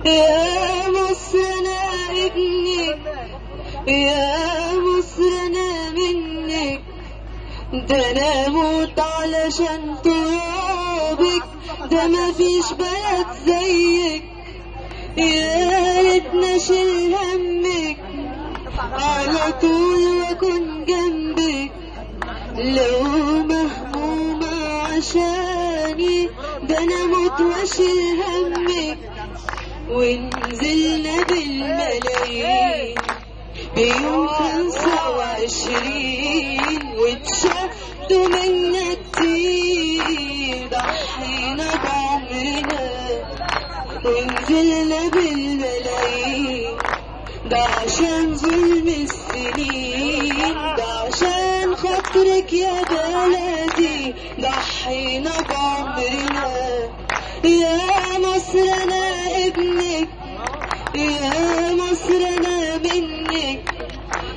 يا مصر انا ابنك، يا مصر انا منك، ده انا اموت علشان ترابك، ده مفيش بلد زيك. يا ريتنا اشيل همك على طول واكون جنبك، لو مهمومة عشاني ده انا اموت واشيل همك. ونزلنا بالملايين بيوم 25 واتشدوا منا كتير، ضحينا بعمرنا ونزلنا بالملايين، ده عشان ظلم السنين، ده عشان خاطرك يا بلدي ضحينا بعمرنا. يا مصر انا ابنك، يا مصر انا منك،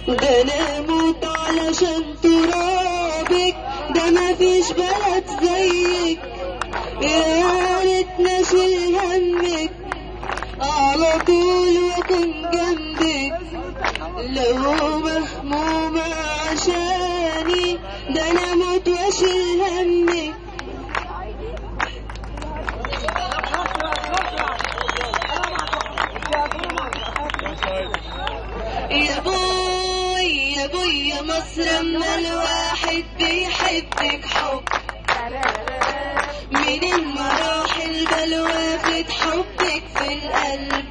ده انا اموت علشان ترابك، ده مفيش بلد زيك. يا ريتنا اشيل همك على طول واكون جنبك، لو مهمومة عشاني ده انا اموت واشيل همك. يا بوي يا بوي يا مصر اما الواحد بيحبك حب، من المراحل بلوافة حبك في القلب،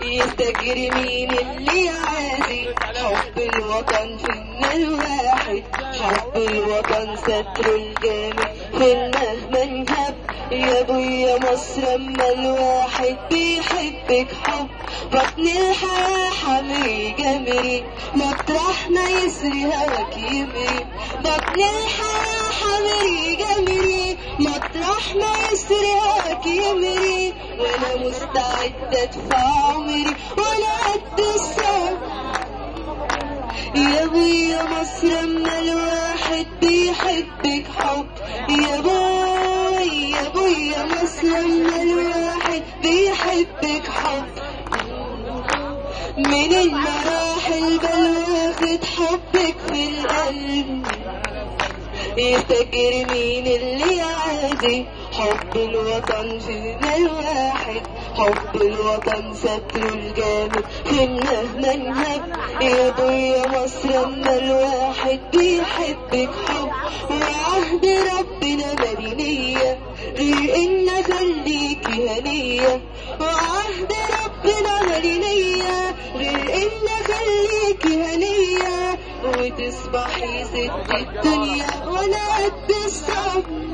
يفتكر مين اللي عادي حب الوطن فينا الواحد، حب الوطن ستر الجامد في مهما انهب. يا ابويا مصر اما الواحد بيحبك حب، بطن الحياة حمري جمري، مطرح ما يسري هواك يمري، بطن الحياة حمري جمري، مطرح ما يسري هواك يمري، وانا مستعدة ادفع عمري وانا قد الصبر. يا ابويا مصر اما الواحد بيحبك حب، يا بوي يا بويا مصر اما الواحد بيحبك حب، من المراحل بلوافة حبك في القلب، يفتكر مين اللي عادي حب الوطن فينا الواحد، حب الوطن ستر الجامد في مهما انهب. يا ابويا مصر اما الواحد بيحبك حب، وعهد ربنا مدينية غير ان خليكي هنية، وعهد ربنا مدينية غير ان خليكي هنية، وتصبحي ست الدنيا وانا قد الصبر.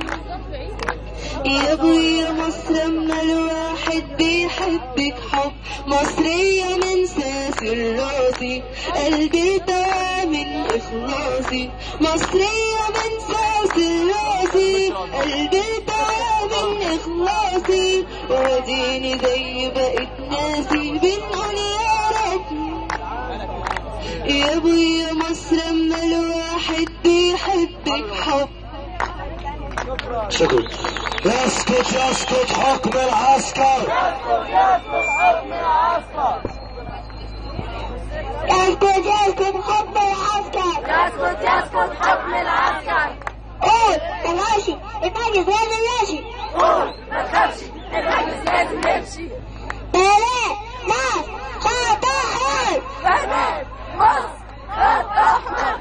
يا ابويا مصر اما الواحد بيحبك حب، مصرية من ساس راسي قلبي ارتوى من اخلاصي، مصرية من ساس راسي قلبي ارتوى من اخلاصي، واديني زي بقيت ناسي بنقول يا رب. يا ابويا مصر اما الواحد بيحبك حب. شكرا. يسقط يسقط حكم العسكر، يسقط حكم العسكر، يسقط يسقط حكم العسكر، يسقط يسقط حكم العسكر. قول ده ماشي المجلس لازم يمشي، قول ما تخافش المجلس لازم يمشي. بنات مصر خط احمر، بنات مصر خط احمر.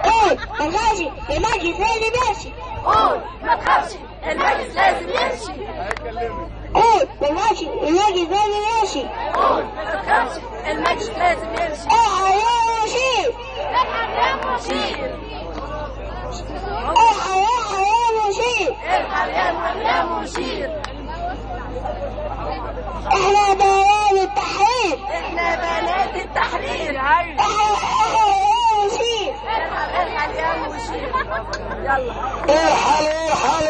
قول ده ماشي المجلس لازم يمشي، قول ما تخافش المجلس لازم يمشي. قول ده ماشي المجلس لازم يمشي، قول ما تخافش المجلس لازم يمشي. اصحى يا مشير، الحق يا مشير، اصحى يا مشير، الحق يا مشير. احنا بنات التحرير، احنا بنات التحرير. احنا يا مشير، الحق يا مشير. يلا ارحل ارحل